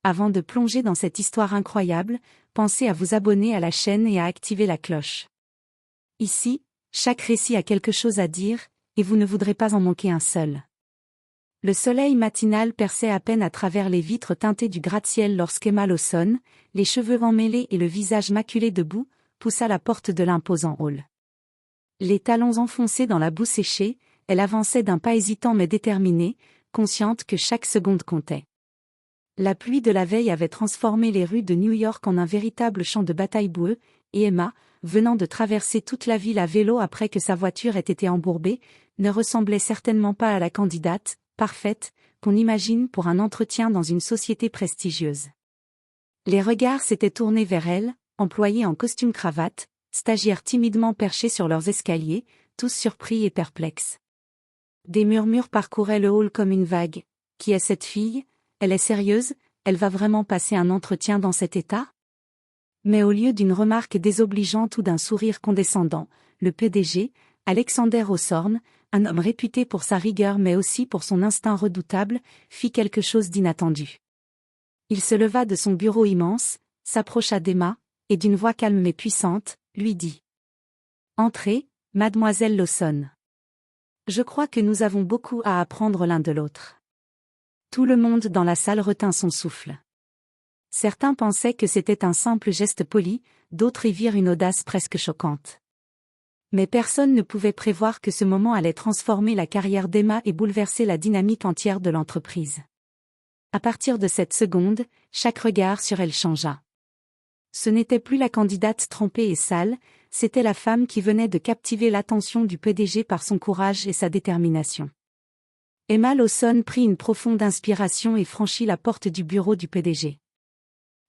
avant de plonger dans cette histoire incroyable, pensez à vous abonner à la chaîne et à activer la cloche. Ici, chaque récit a quelque chose à dire, et vous ne voudrez pas en manquer un seul. Le soleil matinal perçait à peine à travers les vitres teintées du gratte-ciel lorsqu'Emma Lawson, les cheveux emmêlés et le visage maculé de boue, poussa la porte de l'imposant hall. Les talons enfoncés dans la boue séchée, elle avançait d'un pas hésitant mais déterminé, consciente que chaque seconde comptait. La pluie de la veille avait transformé les rues de New York en un véritable champ de bataille boueux, et Emma, venant de traverser toute la ville à vélo après que sa voiture ait été embourbée, ne ressemblait certainement pas à la candidate, parfaite, qu'on imagine pour un entretien dans une société prestigieuse. Les regards s'étaient tournés vers elle, employés en costume-cravate, stagiaires timidement perchés sur leurs escaliers, tous surpris et perplexes. Des murmures parcouraient le hall comme une vague. Qui est cette fille ? Elle est sérieuse, elle va vraiment passer un entretien dans cet état ? Mais au lieu d'une remarque désobligeante ou d'un sourire condescendant, le PDG, Alexander Hawthorne, un homme réputé pour sa rigueur mais aussi pour son instinct redoutable, fit quelque chose d'inattendu. Il se leva de son bureau immense, s'approcha d'Emma, et d'une voix calme mais puissante, lui dit : « Entrez, mademoiselle Lawson. Je crois que nous avons beaucoup à apprendre l'un de l'autre. » Tout le monde dans la salle retint son souffle. Certains pensaient que c'était un simple geste poli, d'autres y virent une audace presque choquante. Mais personne ne pouvait prévoir que ce moment allait transformer la carrière d'Emma et bouleverser la dynamique entière de l'entreprise. À partir de cette seconde, chaque regard sur elle changea. Ce n'était plus la candidate trempée et sale, c'était la femme qui venait de captiver l'attention du PDG par son courage et sa détermination. Emma Lawson prit une profonde inspiration et franchit la porte du bureau du PDG.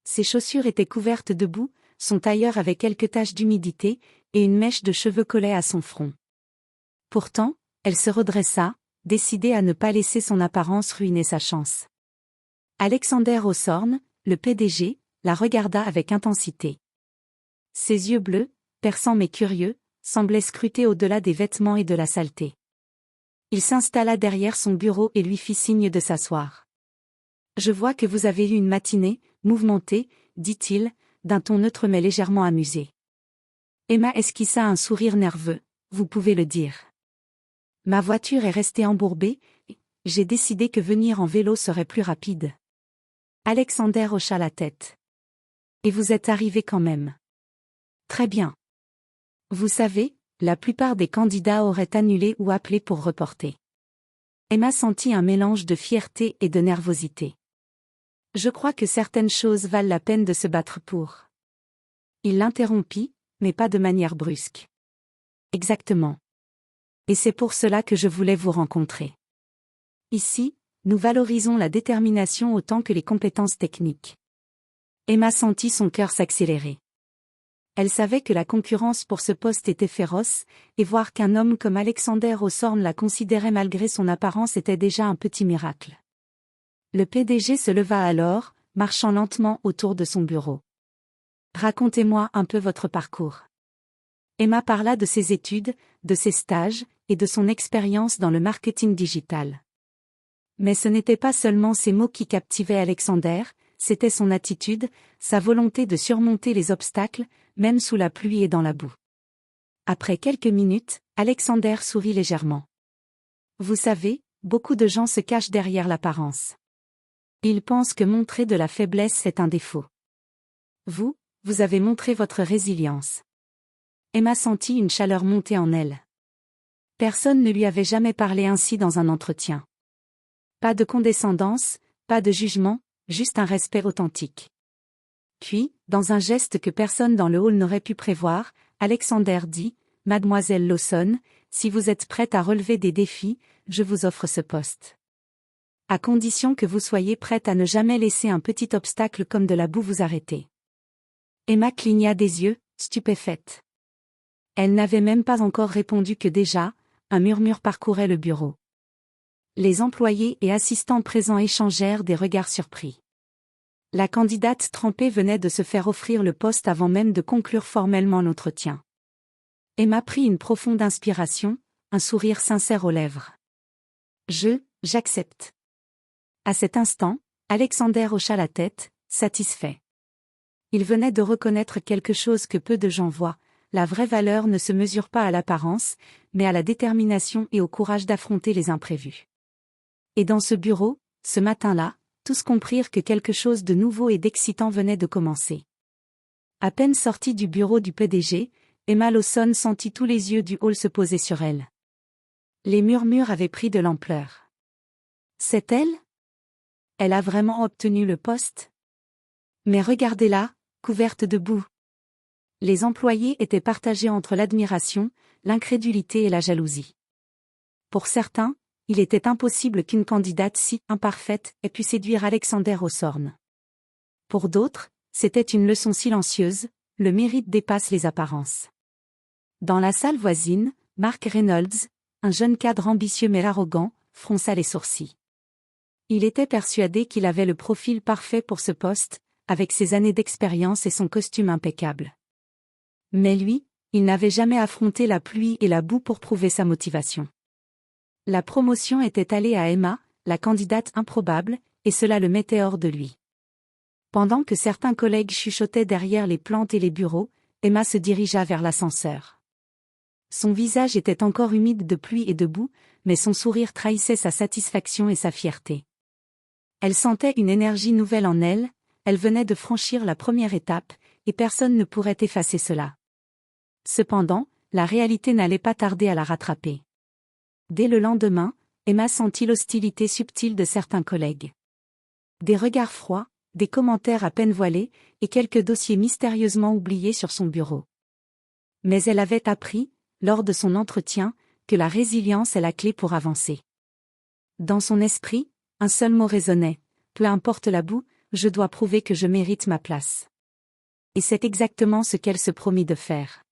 Ses chaussures étaient couvertes de boue, son tailleur avait quelques taches d'humidité, et une mèche de cheveux collait à son front. Pourtant, elle se redressa, décidée à ne pas laisser son apparence ruiner sa chance. Alexander Hawthorne, le PDG, la regarda avec intensité. Ses yeux bleus, perçants mais curieux, semblaient scruter au-delà des vêtements et de la saleté. Il s'installa derrière son bureau et lui fit signe de s'asseoir. « Je vois que vous avez eu une matinée, mouvementée, » dit-il, d'un ton neutre mais légèrement amusé. Emma esquissa un sourire nerveux, « Vous pouvez le dire. Ma voiture est restée embourbée, j'ai décidé que venir en vélo serait plus rapide. » Alexander hocha la tête. « Et vous êtes arrivé quand même. » « Très bien. Vous savez, la plupart des candidats auraient annulé ou appelé pour reporter. » Emma sentit un mélange de fierté et de nervosité. « Je crois que certaines choses valent la peine de se battre pour. » Il l'interrompit, mais pas de manière brusque. « Exactement. Et c'est pour cela que je voulais vous rencontrer. Ici, nous valorisons la détermination autant que les compétences techniques. » Emma sentit son cœur s'accélérer. Elle savait que la concurrence pour ce poste était féroce, et voir qu'un homme comme Alexander Hawthorne la considérait malgré son apparence était déjà un petit miracle. Le PDG se leva alors, marchant lentement autour de son bureau. « Racontez-moi un peu votre parcours. » Emma parla de ses études, de ses stages, et de son expérience dans le marketing digital. Mais ce n'était pas seulement ces mots qui captivaient Alexander, c'était son attitude, sa volonté de surmonter les obstacles, même sous la pluie et dans la boue. Après quelques minutes, Alexander sourit légèrement. « Vous savez, beaucoup de gens se cachent derrière l'apparence. Ils pensent que montrer de la faiblesse est un défaut. Vous avez montré votre résilience. » Emma sentit une chaleur monter en elle. Personne ne lui avait jamais parlé ainsi dans un entretien. Pas de condescendance, pas de jugement, juste un respect authentique. Puis, dans un geste que personne dans le hall n'aurait pu prévoir, Alexander dit : « Mademoiselle Lawson, si vous êtes prête à relever des défis, je vous offre ce poste. À condition que vous soyez prête à ne jamais laisser un petit obstacle comme de la boue vous arrêter. » Emma cligna des yeux, stupéfaite. Elle n'avait même pas encore répondu que déjà, un murmure parcourait le bureau. Les employés et assistants présents échangèrent des regards surpris. La candidate trempée venait de se faire offrir le poste avant même de conclure formellement l'entretien. Emma prit une profonde inspiration, un sourire sincère aux lèvres. « J'accepte. » À cet instant, Alexander hocha la tête, satisfait. Il venait de reconnaître quelque chose que peu de gens voient: la vraie valeur ne se mesure pas à l'apparence, mais à la détermination et au courage d'affronter les imprévus. Et dans ce bureau, ce matin-là, tous comprirent que quelque chose de nouveau et d'excitant venait de commencer. À peine sortie du bureau du PDG, Emma Lawson sentit tous les yeux du hall se poser sur elle. Les murmures avaient pris de l'ampleur. C'est elle? Elle a vraiment obtenu le poste? Mais regardez-la, couverte de boue. Les employés étaient partagés entre l'admiration, l'incrédulité et la jalousie. Pour certains, il était impossible qu'une candidate si imparfaite ait pu séduire Alexander Hawthorne. Pour d'autres, c'était une leçon silencieuse: le mérite dépasse les apparences. Dans la salle voisine, Mark Reynolds, un jeune cadre ambitieux mais arrogant, fronça les sourcils. Il était persuadé qu'il avait le profil parfait pour ce poste, avec ses années d'expérience et son costume impeccable. Mais lui, il n'avait jamais affronté la pluie et la boue pour prouver sa motivation. La promotion était allée à Emma, la candidate improbable, et cela le mettait hors de lui. Pendant que certains collègues chuchotaient derrière les plantes et les bureaux, Emma se dirigea vers l'ascenseur. Son visage était encore humide de pluie et de boue, mais son sourire trahissait sa satisfaction et sa fierté. Elle sentait une énergie nouvelle en elle, elle venait de franchir la première étape, et personne ne pourrait effacer cela. Cependant, la réalité n'allait pas tarder à la rattraper. Dès le lendemain, Emma sentit l'hostilité subtile de certains collègues. Des regards froids, des commentaires à peine voilés, et quelques dossiers mystérieusement oubliés sur son bureau. Mais elle avait appris, lors de son entretien, que la résilience est la clé pour avancer. Dans son esprit, un seul mot résonnait: peu importe la boue, je dois prouver que je mérite ma place. Et c'est exactement ce qu'elle se promit de faire.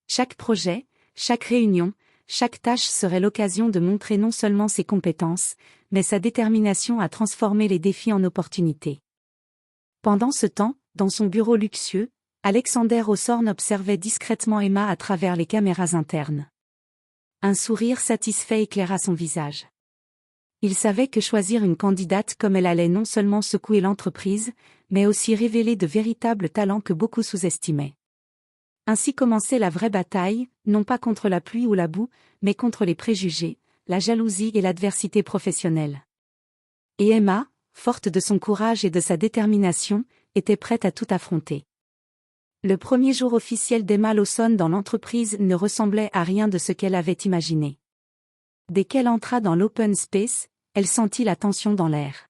Chaque projet, chaque réunion, chaque tâche serait l'occasion de montrer non seulement ses compétences, mais sa détermination à transformer les défis en opportunités. Pendant ce temps, dans son bureau luxueux, Alexander Hawthorne observait discrètement Emma à travers les caméras internes. Un sourire satisfait éclaira son visage. Il savait que choisir une candidate comme elle allait non seulement secouer l'entreprise, mais aussi révéler de véritables talents que beaucoup sous-estimaient. Ainsi commençait la vraie bataille, non pas contre la pluie ou la boue, mais contre les préjugés, la jalousie et l'adversité professionnelle. Et Emma, forte de son courage et de sa détermination, était prête à tout affronter. Le premier jour officiel d'Emma Lawson dans l'entreprise ne ressemblait à rien de ce qu'elle avait imaginé. Dès qu'elle entra dans l'open space, elle sentit la tension dans l'air.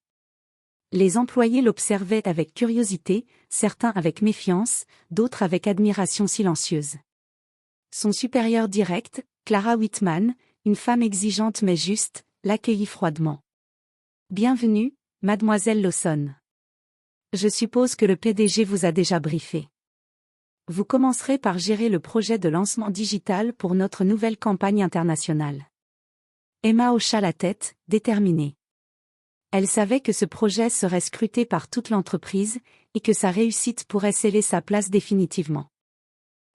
Les employés l'observaient avec curiosité, certains avec méfiance, d'autres avec admiration silencieuse. Son supérieur direct, Clara Whitman, une femme exigeante mais juste, l'accueillit froidement. « Bienvenue, mademoiselle Lawson. Je suppose que le PDG vous a déjà briefé. Vous commencerez par gérer le projet de lancement digital pour notre nouvelle campagne internationale. » Emma hocha la tête, déterminée. Elle savait que ce projet serait scruté par toute l'entreprise, et que sa réussite pourrait sceller sa place définitivement.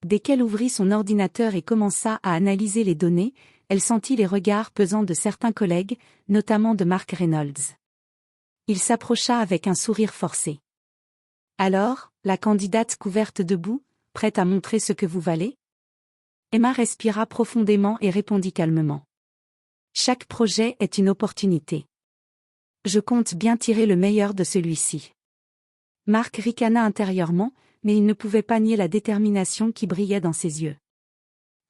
Dès qu'elle ouvrit son ordinateur et commença à analyser les données, elle sentit les regards pesants de certains collègues, notamment de Mark Reynolds. Il s'approcha avec un sourire forcé. « Alors, la candidate couverte de boue, prête à montrer ce que vous valez ?» Emma respira profondément et répondit calmement. « Chaque projet est une opportunité. Je compte bien tirer le meilleur de celui-ci. » Mark ricana intérieurement, mais il ne pouvait pas nier la détermination qui brillait dans ses yeux.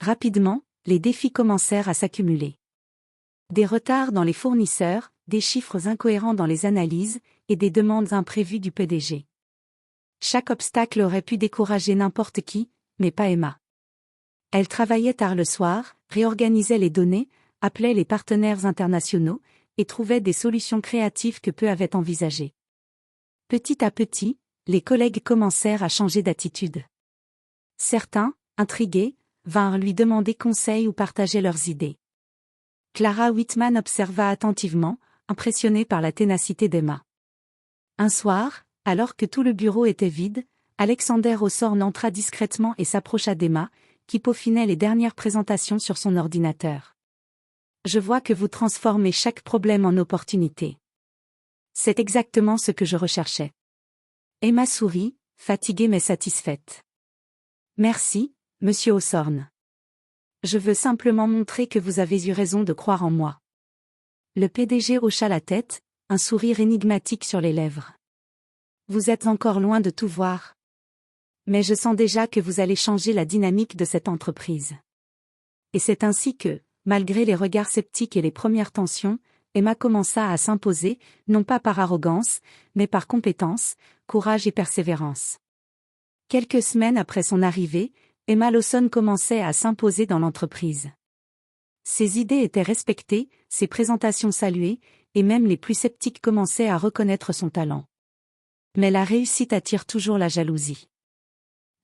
Rapidement, les défis commencèrent à s'accumuler. Des retards dans les fournisseurs, des chiffres incohérents dans les analyses, et des demandes imprévues du PDG. Chaque obstacle aurait pu décourager n'importe qui, mais pas Emma. Elle travaillait tard le soir, réorganisait les données, appelait les partenaires internationaux, et trouvait des solutions créatives que peu avaient envisagées. Petit à petit, les collègues commencèrent à changer d'attitude. Certains, intrigués, vinrent lui demander conseil ou partager leurs idées. Clara Whitman observa attentivement, impressionnée par la ténacité d'Emma. Un soir, alors que tout le bureau était vide, Alexander Hawthorne entra discrètement et s'approcha d'Emma, qui peaufinait les dernières présentations sur son ordinateur. « Je vois que vous transformez chaque problème en opportunité. C'est exactement ce que je recherchais. Emma sourit, fatiguée mais satisfaite. Merci, monsieur Hawthorne. Je veux simplement montrer que vous avez eu raison de croire en moi. Le PDG hocha la tête, un sourire énigmatique sur les lèvres. Vous êtes encore loin de tout voir. Mais je sens déjà que vous allez changer la dynamique de cette entreprise. Et c'est ainsi que, malgré les regards sceptiques et les premières tensions, Emma commença à s'imposer, non pas par arrogance, mais par compétence, courage et persévérance. Quelques semaines après son arrivée, Emma Lawson commençait à s'imposer dans l'entreprise. Ses idées étaient respectées, ses présentations saluées, et même les plus sceptiques commençaient à reconnaître son talent. Mais la réussite attire toujours la jalousie.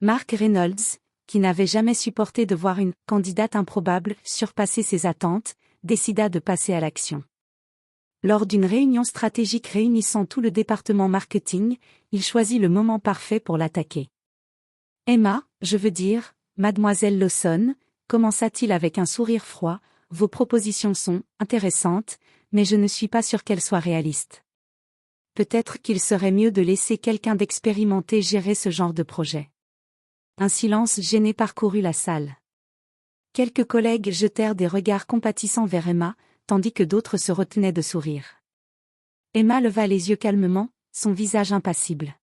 Mark Reynolds, qui n'avait jamais supporté de voir une candidate improbable surpasser ses attentes, décida de passer à l'action. Lors d'une réunion stratégique réunissant tout le département marketing, il choisit le moment parfait pour l'attaquer. Emma, je veux dire, mademoiselle Lawson, commença-t-il avec un sourire froid, vos propositions sont intéressantes, mais je ne suis pas sûr qu'elles soient réalistes. Peut-être qu'il serait mieux de laisser quelqu'un d'expérimenté gérer ce genre de projet. Un silence gêné parcourut la salle. Quelques collègues jetèrent des regards compatissants vers Emma, tandis que d'autres se retenaient de sourire. Emma leva les yeux calmement, son visage impassible.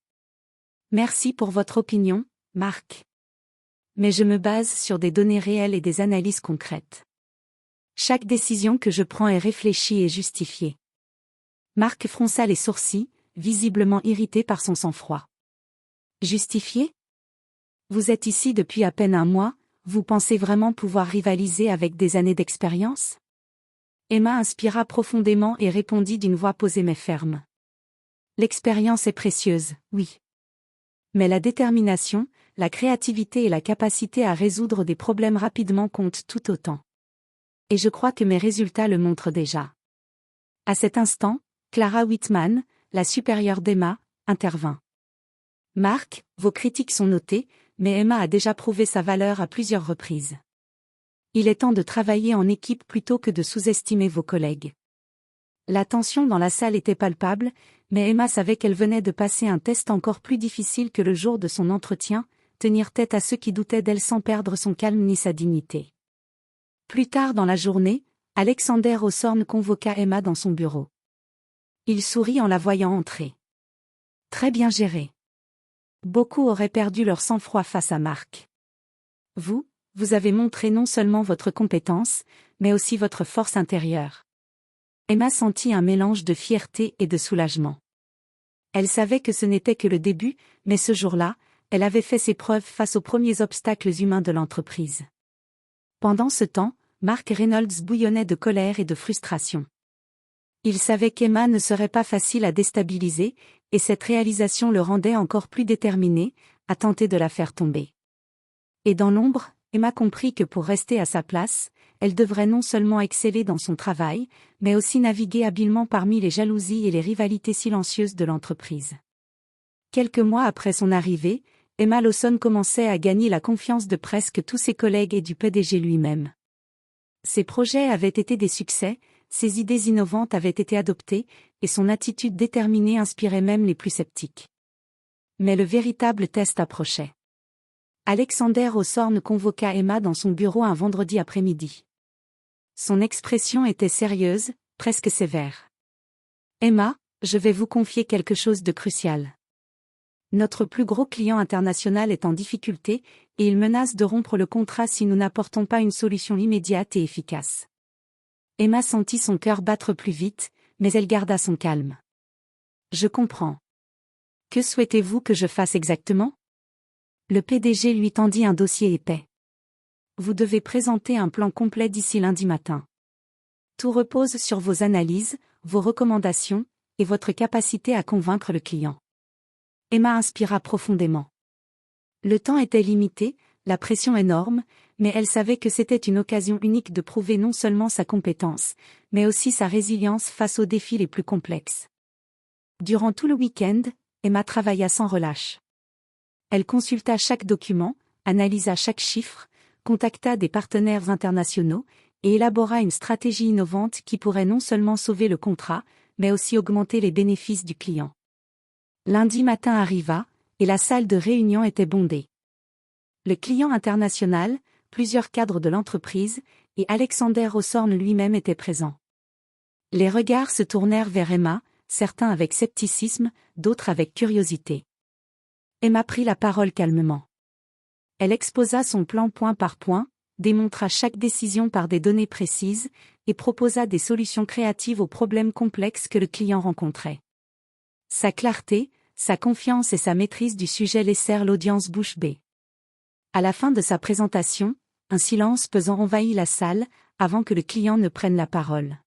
Merci pour votre opinion, Mark. Mais je me base sur des données réelles et des analyses concrètes. Chaque décision que je prends est réfléchie et justifiée. Mark fronça les sourcils, visiblement irrité par son sang-froid. Justifiée ? Vous êtes ici depuis à peine un mois, vous pensez vraiment pouvoir rivaliser avec des années d'expérience ? Emma inspira profondément et répondit d'une voix posée mais ferme. L'expérience est précieuse, oui. Mais la détermination, la créativité et la capacité à résoudre des problèmes rapidement comptent tout autant. Et je crois que mes résultats le montrent déjà. À cet instant, Clara Whitman, la supérieure d'Emma, intervint. Mark, vos critiques sont notées, mais Emma a déjà prouvé sa valeur à plusieurs reprises. Il est temps de travailler en équipe plutôt que de sous-estimer vos collègues. La tension dans la salle était palpable, mais Emma savait qu'elle venait de passer un test encore plus difficile que le jour de son entretien, tenir tête à ceux qui doutaient d'elle sans perdre son calme ni sa dignité. Plus tard dans la journée, Alexander Hawthorne convoqua Emma dans son bureau. Il sourit en la voyant entrer. Très bien géré. Beaucoup auraient perdu leur sang-froid face à Mark. Vous avez montré non seulement votre compétence, mais aussi votre force intérieure. Emma sentit un mélange de fierté et de soulagement. Elle savait que ce n'était que le début, mais ce jour-là, elle avait fait ses preuves face aux premiers obstacles humains de l'entreprise. Pendant ce temps, Mark Reynolds bouillonnait de colère et de frustration. Il savait qu'Emma ne serait pas facile à déstabiliser, et cette réalisation le rendait encore plus déterminé, à tenter de la faire tomber. Et dans l'ombre, Emma comprit que pour rester à sa place, elle devrait non seulement exceller dans son travail, mais aussi naviguer habilement parmi les jalousies et les rivalités silencieuses de l'entreprise. Quelques mois après son arrivée, Emma Lawson commençait à gagner la confiance de presque tous ses collègues et du PDG lui-même. Ses projets avaient été des succès, ses idées innovantes avaient été adoptées, et son attitude déterminée inspirait même les plus sceptiques. Mais le véritable test approchait. Alexander Hawthorne convoqua Emma dans son bureau un vendredi après-midi. Son expression était sérieuse, presque sévère. « Emma, je vais vous confier quelque chose de crucial. Notre plus gros client international est en difficulté, et il menace de rompre le contrat si nous n'apportons pas une solution immédiate et efficace. » Emma sentit son cœur battre plus vite, mais elle garda son calme. « Je comprends. Que souhaitez-vous que je fasse exactement ? » Le PDG lui tendit un dossier épais. Vous devez présenter un plan complet d'ici lundi matin. Tout repose sur vos analyses, vos recommandations, et votre capacité à convaincre le client. Emma inspira profondément. Le temps était limité, la pression énorme, mais elle savait que c'était une occasion unique de prouver non seulement sa compétence, mais aussi sa résilience face aux défis les plus complexes. Durant tout le week-end, Emma travailla sans relâche. Elle consulta chaque document, analysa chaque chiffre, contacta des partenaires internationaux, et élabora une stratégie innovante qui pourrait non seulement sauver le contrat, mais aussi augmenter les bénéfices du client. Lundi matin arriva, et la salle de réunion était bondée. Le client international, plusieurs cadres de l'entreprise, et Alexander Hawthorne lui-même étaient présents. Les regards se tournèrent vers Emma, certains avec scepticisme, d'autres avec curiosité. Emma prit la parole calmement. Elle exposa son plan point par point, démontra chaque décision par des données précises, et proposa des solutions créatives aux problèmes complexes que le client rencontrait. Sa clarté, sa confiance et sa maîtrise du sujet laissèrent l'audience bouche bée. À la fin de sa présentation, un silence pesant envahit la salle, avant que le client ne prenne la parole.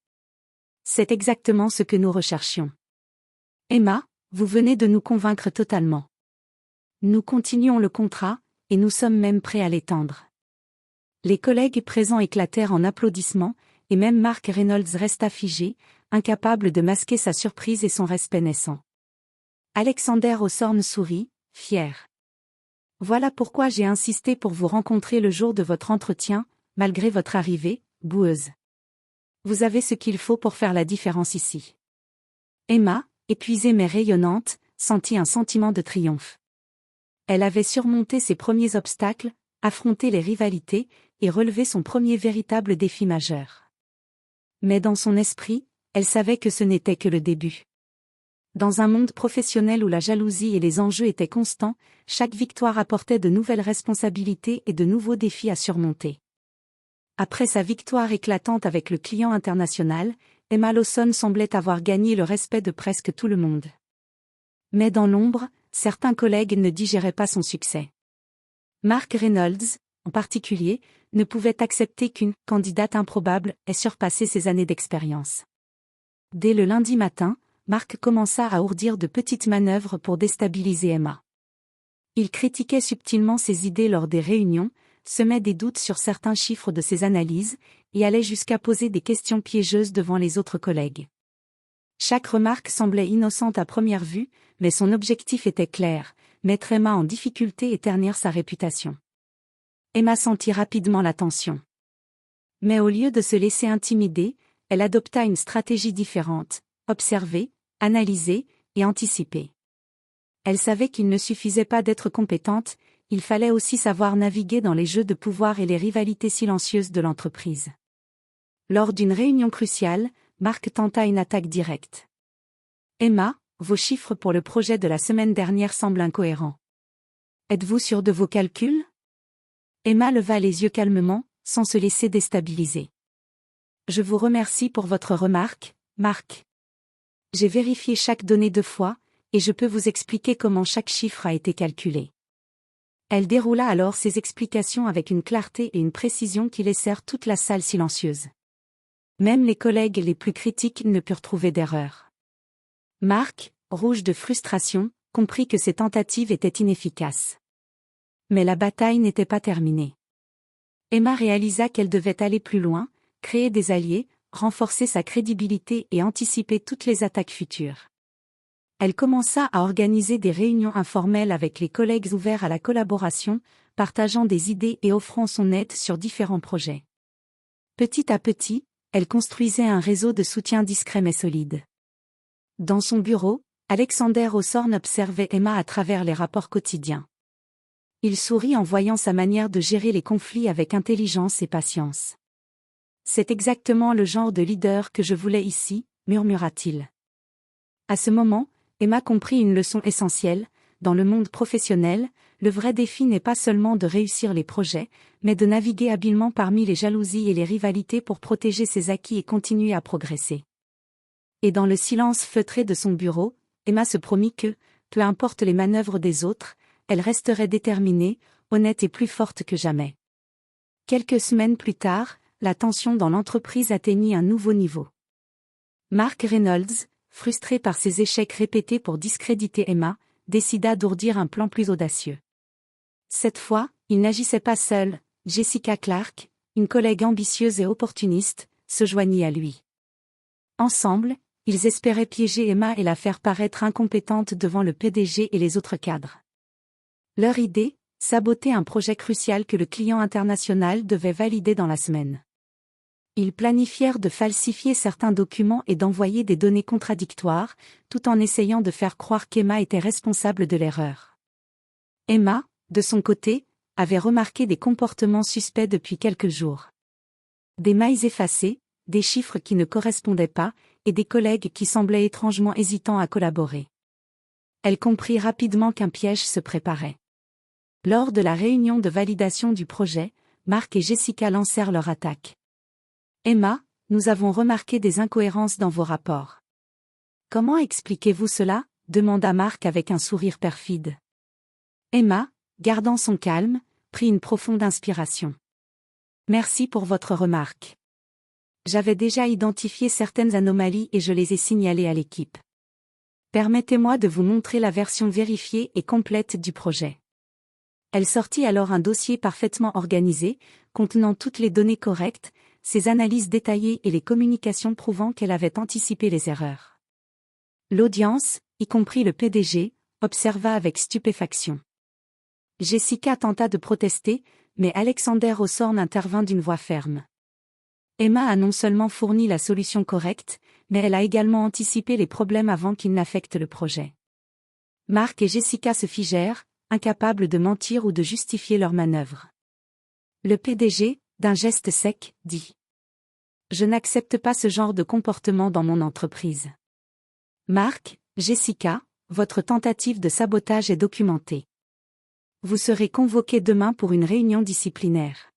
C'est exactement ce que nous recherchions. Emma, vous venez de nous convaincre totalement. Nous continuons le contrat, et nous sommes même prêts à l'étendre. Les collègues présents éclatèrent en applaudissements, et même Mark Reynolds resta figé, incapable de masquer sa surprise et son respect naissant. Alexander Hawthorne sourit, fier. Voilà pourquoi j'ai insisté pour vous rencontrer le jour de votre entretien, malgré votre arrivée, boueuse. Vous avez ce qu'il faut pour faire la différence ici. Emma, épuisée mais rayonnante, sentit un sentiment de triomphe. Elle avait surmonté ses premiers obstacles, affronté les rivalités, et relevé son premier véritable défi majeur. Mais dans son esprit, elle savait que ce n'était que le début. Dans un monde professionnel où la jalousie et les enjeux étaient constants, chaque victoire apportait de nouvelles responsabilités et de nouveaux défis à surmonter. Après sa victoire éclatante avec le client international, Emma Lawson semblait avoir gagné le respect de presque tout le monde. Mais dans l'ombre, certains collègues ne digéraient pas son succès. Mark Reynolds, en particulier, ne pouvait accepter qu'une candidate improbable ait surpassé ses années d'expérience. Dès le lundi matin, Mark commença à ourdir de petites manœuvres pour déstabiliser Emma. Il critiquait subtilement ses idées lors des réunions, semait des doutes sur certains chiffres de ses analyses, et allait jusqu'à poser des questions piégeuses devant les autres collègues. Chaque remarque semblait innocente à première vue, mais son objectif était clair, mettre Emma en difficulté et ternir sa réputation. Emma sentit rapidement la tension. Mais au lieu de se laisser intimider, elle adopta une stratégie différente, observer, analyser et anticiper. Elle savait qu'il ne suffisait pas d'être compétente, il fallait aussi savoir naviguer dans les jeux de pouvoir et les rivalités silencieuses de l'entreprise. Lors d'une réunion cruciale, Mark tenta une attaque directe. Emma, vos chiffres pour le projet de la semaine dernière semblent incohérents. Êtes-vous sûre de vos calculs? Emma leva les yeux calmement, sans se laisser déstabiliser. Je vous remercie pour votre remarque, Mark. J'ai vérifié chaque donnée 2 fois, et je peux vous expliquer comment chaque chiffre a été calculé. Elle déroula alors ses explications avec une clarté et une précision qui laissèrent toute la salle silencieuse. Même les collègues les plus critiques ne purent trouver d'erreur. Mark, rouge de frustration, comprit que ses tentatives étaient inefficaces. Mais la bataille n'était pas terminée. Emma réalisa qu'elle devait aller plus loin, créer des alliés, renforcer sa crédibilité et anticiper toutes les attaques futures. Elle commença à organiser des réunions informelles avec les collègues ouverts à la collaboration, partageant des idées et offrant son aide sur différents projets. Petit à petit, elle construisait un réseau de soutien discret mais solide. Dans son bureau, Alexander Hawthorne observait Emma à travers les rapports quotidiens. Il sourit en voyant sa manière de gérer les conflits avec intelligence et patience. « C'est exactement le genre de leader que je voulais ici », murmura-t-il. À ce moment, Emma comprit une leçon essentielle. Dans le monde professionnel, le vrai défi n'est pas seulement de réussir les projets, mais de naviguer habilement parmi les jalousies et les rivalités pour protéger ses acquis et continuer à progresser. Et dans le silence feutré de son bureau, Emma se promit que, peu importe les manœuvres des autres, elle resterait déterminée, honnête et plus forte que jamais. Quelques semaines plus tard, la tension dans l'entreprise atteignit un nouveau niveau. Mark Reynolds, frustré par ses échecs répétés pour discréditer Emma, décida d'ourdir un plan plus audacieux. Cette fois, il n'agissait pas seul, Jessica Clark, une collègue ambitieuse et opportuniste, se joignit à lui. Ensemble, ils espéraient piéger Emma et la faire paraître incompétente devant le PDG et les autres cadres. Leur idée, saboter un projet crucial que le client international devait valider dans la semaine. Ils planifièrent de falsifier certains documents et d'envoyer des données contradictoires, tout en essayant de faire croire qu'Emma était responsable de l'erreur. Emma, de son côté, avait remarqué des comportements suspects depuis quelques jours. Des mails effacés, des chiffres qui ne correspondaient pas, et des collègues qui semblaient étrangement hésitants à collaborer. Elle comprit rapidement qu'un piège se préparait. Lors de la réunion de validation du projet, Mark et Jessica lancèrent leur attaque. Emma, nous avons remarqué des incohérences dans vos rapports. Comment expliquez-vous cela ? Demanda Mark avec un sourire perfide. Emma, gardant son calme, prit une profonde inspiration. Merci pour votre remarque. J'avais déjà identifié certaines anomalies et je les ai signalées à l'équipe. Permettez-moi de vous montrer la version vérifiée et complète du projet. Elle sortit alors un dossier parfaitement organisé, contenant toutes les données correctes, ses analyses détaillées et les communications prouvant qu'elle avait anticipé les erreurs. L'audience, y compris le PDG, observa avec stupéfaction. Jessica tenta de protester, mais Alexander Hawthorne intervint d'une voix ferme. Emma a non seulement fourni la solution correcte, mais elle a également anticipé les problèmes avant qu'ils n'affectent le projet. Mark et Jessica se figèrent, incapables de mentir ou de justifier leur manœuvre. Le PDG, d'un geste sec, dit : « Je n'accepte pas ce genre de comportement dans mon entreprise. Mark, Jessica, votre tentative de sabotage est documentée. Vous serez convoqués demain pour une réunion disciplinaire. »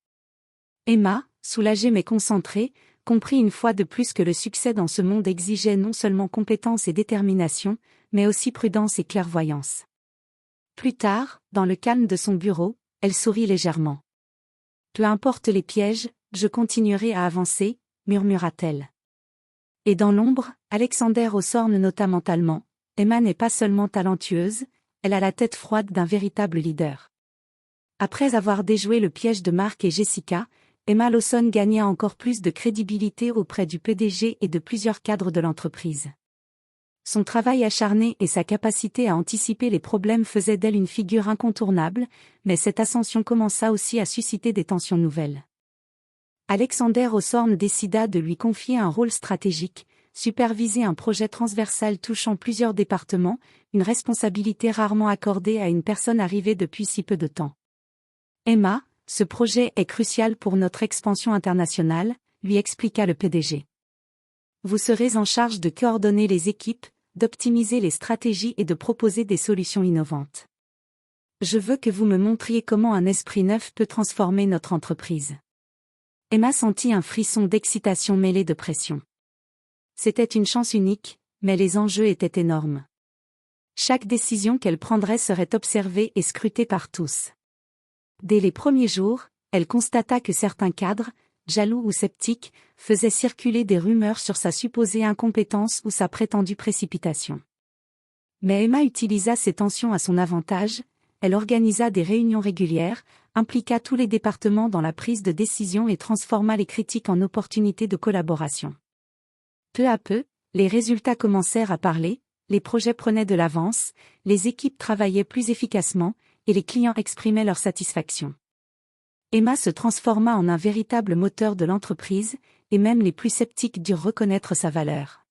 Emma, soulagée mais concentrée, comprit une fois de plus que le succès dans ce monde exigeait non seulement compétence et détermination, mais aussi prudence et clairvoyance. Plus tard, dans le calme de son bureau, elle sourit légèrement. « Peu importe les pièges, je continuerai à avancer, » murmura-t-elle. Et dans l'ombre, Alexander Hawthorne nota mentalement, « Emma n'est pas seulement talentueuse, elle a la tête froide d'un véritable leader. » Après avoir déjoué le piège de Mark et Jessica, Emma Lawson gagna encore plus de crédibilité auprès du PDG et de plusieurs cadres de l'entreprise. Son travail acharné et sa capacité à anticiper les problèmes faisaient d'elle une figure incontournable, mais cette ascension commença aussi à susciter des tensions nouvelles. Alexander Hawthorne décida de lui confier un rôle stratégique, superviser un projet transversal touchant plusieurs départements, une responsabilité rarement accordée à une personne arrivée depuis si peu de temps. Emma, ce projet est crucial pour notre expansion internationale, lui expliqua le PDG. Vous serez en charge de coordonner les équipes, d'optimiser les stratégies et de proposer des solutions innovantes. Je veux que vous me montriez comment un esprit neuf peut transformer notre entreprise. Emma sentit un frisson d'excitation mêlé de pression. C'était une chance unique, mais les enjeux étaient énormes. Chaque décision qu'elle prendrait serait observée et scrutée par tous. Dès les premiers jours, elle constata que certains cadres, jaloux ou sceptiques, faisaient circuler des rumeurs sur sa supposée incompétence ou sa prétendue précipitation. Mais Emma utilisa ces tensions à son avantage, elle organisa des réunions régulières, impliqua tous les départements dans la prise de décision et transforma les critiques en opportunités de collaboration. Peu à peu, les résultats commencèrent à parler, les projets prenaient de l'avance, les équipes travaillaient plus efficacement, et les clients exprimaient leur satisfaction. Emma se transforma en un véritable moteur de l'entreprise, et même les plus sceptiques durent reconnaître sa valeur.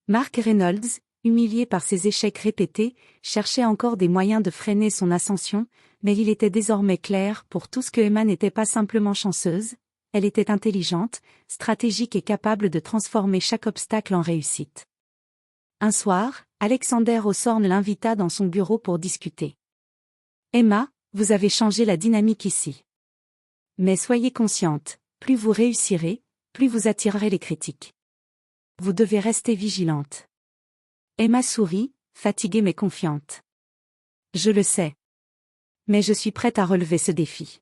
Mark Reynolds, humilié par ses échecs répétés, cherchait encore des moyens de freiner son ascension, mais il était désormais clair pour tous que Emma n'était pas simplement chanceuse, elle était intelligente, stratégique et capable de transformer chaque obstacle en réussite. Un soir, Alexander Hawthorne l'invita dans son bureau pour discuter. « Emma, vous avez changé la dynamique ici. Mais soyez consciente, plus vous réussirez, plus vous attirerez les critiques. Vous devez rester vigilante. » Emma sourit, fatiguée mais confiante. « Je le sais. Mais je suis prête à relever ce défi. »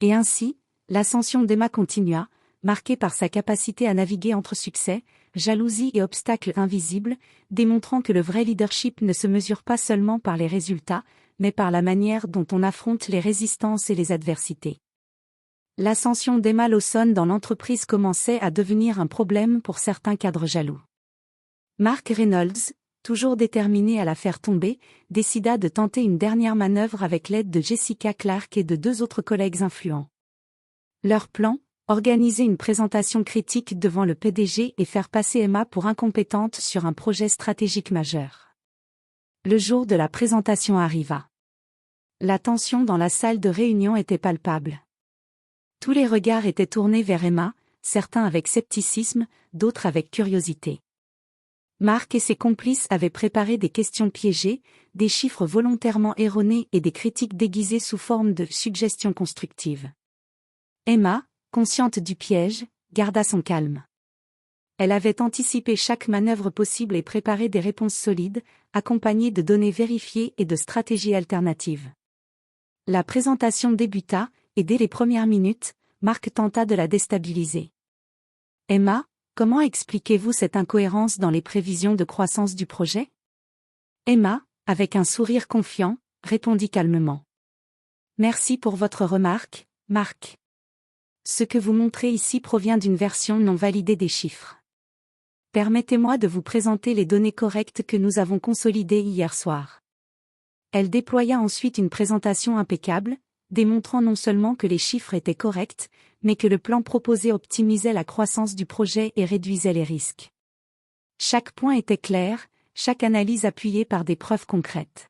Et ainsi, l'ascension d'Emma continua, marquée par sa capacité à naviguer entre succès, jalousie et obstacles invisibles, démontrant que le vrai leadership ne se mesure pas seulement par les résultats, mais par la manière dont on affronte les résistances et les adversités. L'ascension d'Emma Lawson dans l'entreprise commençait à devenir un problème pour certains cadres jaloux. Mark Reynolds, toujours déterminé à la faire tomber, décida de tenter une dernière manœuvre avec l'aide de Jessica Clark et de 2 autres collègues influents. Leur plan, Organiser une présentation critique devant le PDG et faire passer Emma pour incompétente sur un projet stratégique majeur. Le jour de la présentation arriva. La tension dans la salle de réunion était palpable. Tous les regards étaient tournés vers Emma, certains avec scepticisme, d'autres avec curiosité. Marc et ses complices avaient préparé des questions piégées, des chiffres volontairement erronés et des critiques déguisées sous forme de suggestions constructives. Emma, consciente du piège, garda son calme. Elle avait anticipé chaque manœuvre possible et préparé des réponses solides, accompagnées de données vérifiées et de stratégies alternatives. La présentation débuta, et dès les premières minutes, Marc tenta de la déstabiliser. « Emma, comment expliquez-vous cette incohérence dans les prévisions de croissance du projet ?» Emma, avec un sourire confiant, répondit calmement. « Merci pour votre remarque, Marc. Ce que vous montrez ici provient d'une version non validée des chiffres. Permettez-moi de vous présenter les données correctes que nous avons consolidées hier soir. » Elle déploya ensuite une présentation impeccable, démontrant non seulement que les chiffres étaient corrects, mais que le plan proposé optimisait la croissance du projet et réduisait les risques. Chaque point était clair, chaque analyse appuyée par des preuves concrètes.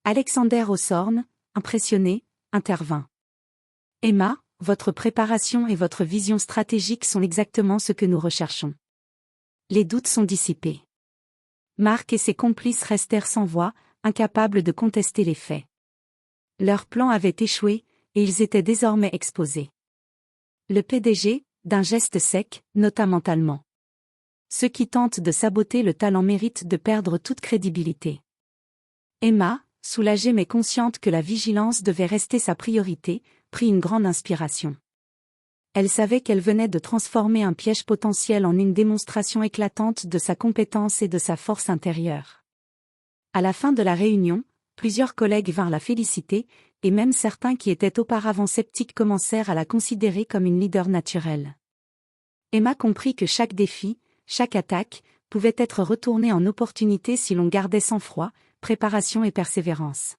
Alexander Hawthorne, impressionné, intervint. « Emma, votre préparation et votre vision stratégique sont exactement ce que nous recherchons. » Les doutes sont dissipés. Marc et ses complices restèrent sans voix, incapables de contester les faits. Leur plan avait échoué, et ils étaient désormais exposés. Le PDG, d'un geste sec, nota mentalement. Ceux qui tentent de saboter le talent méritent de perdre toute crédibilité. Emma, soulagée mais consciente que la vigilance devait rester sa priorité, prit une grande inspiration. Elle savait qu'elle venait de transformer un piège potentiel en une démonstration éclatante de sa compétence et de sa force intérieure. À la fin de la réunion, plusieurs collègues vinrent la féliciter, et même certains qui étaient auparavant sceptiques commencèrent à la considérer comme une leader naturelle. Emma comprit que chaque défi, chaque attaque, pouvait être retourné en opportunité si l'on gardait sang-froid, préparation et persévérance.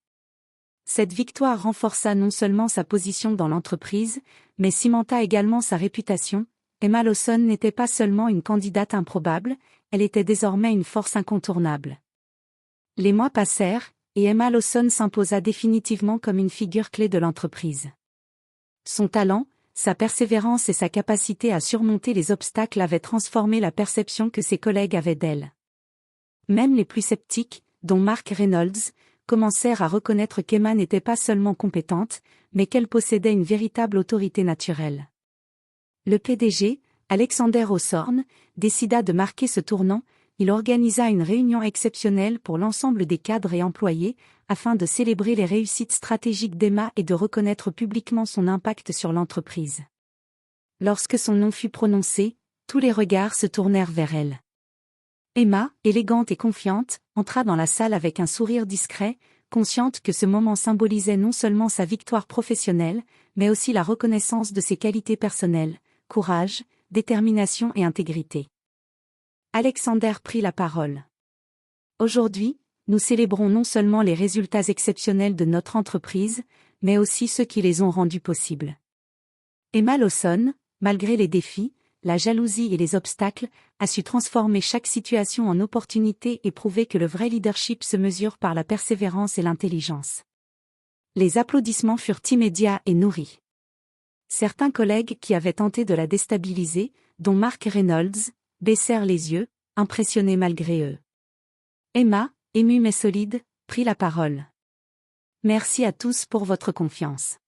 Cette victoire renforça non seulement sa position dans l'entreprise, mais cimenta également sa réputation. Emma Lawson n'était pas seulement une candidate improbable, elle était désormais une force incontournable. Les mois passèrent, et Emma Lawson s'imposa définitivement comme une figure clé de l'entreprise. Son talent, sa persévérance et sa capacité à surmonter les obstacles avaient transformé la perception que ses collègues avaient d'elle. Même les plus sceptiques, dont Mark Reynolds, commencèrent à reconnaître qu'Emma n'était pas seulement compétente, mais qu'elle possédait une véritable autorité naturelle. Le PDG, Alexander Hawthorne, décida de marquer ce tournant. Il organisa une réunion exceptionnelle pour l'ensemble des cadres et employés, afin de célébrer les réussites stratégiques d'Emma et de reconnaître publiquement son impact sur l'entreprise. Lorsque son nom fut prononcé, tous les regards se tournèrent vers elle. Emma, élégante et confiante, entra dans la salle avec un sourire discret, consciente que ce moment symbolisait non seulement sa victoire professionnelle, mais aussi la reconnaissance de ses qualités personnelles, courage, détermination et intégrité. Alexander prit la parole. Aujourd'hui, nous célébrons non seulement les résultats exceptionnels de notre entreprise, mais aussi ceux qui les ont rendus possibles. Emma Lawson, malgré les défis, la jalousie et les obstacles, a su transformer chaque situation en opportunité et prouver que le vrai leadership se mesure par la persévérance et l'intelligence. Les applaudissements furent immédiats et nourris. Certains collègues qui avaient tenté de la déstabiliser, dont Mark Reynolds, baissèrent les yeux, impressionnés malgré eux. Emma, émue mais solide, prit la parole. « Merci à tous pour votre confiance.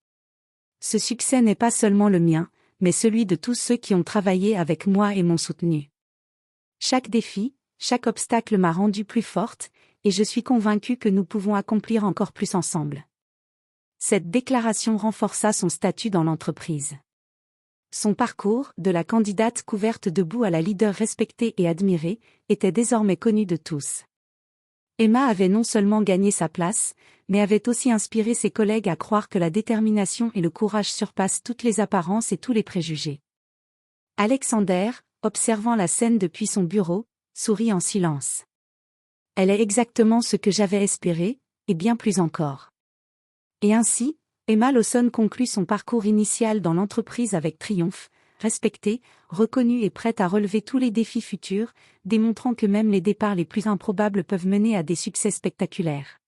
Ce succès n'est pas seulement le mien, mais celui de tous ceux qui ont travaillé avec moi et m'ont soutenu. Chaque défi, chaque obstacle m'a rendue plus forte, et je suis convaincue que nous pouvons accomplir encore plus ensemble. » Cette déclaration renforça son statut dans l'entreprise. Son parcours, de la candidate couverte debout à la leader respectée et admirée, était désormais connu de tous. Emma avait non seulement gagné sa place, mais avait aussi inspiré ses collègues à croire que la détermination et le courage surpassent toutes les apparences et tous les préjugés. Alexander, observant la scène depuis son bureau, sourit en silence. « Elle est exactement ce que j'avais espéré, et bien plus encore. » Et ainsi, Emma Lawson conclut son parcours initial dans l'entreprise avec triomphe, respectée, reconnue et prête à relever tous les défis futurs, démontrant que même les départs les plus improbables peuvent mener à des succès spectaculaires.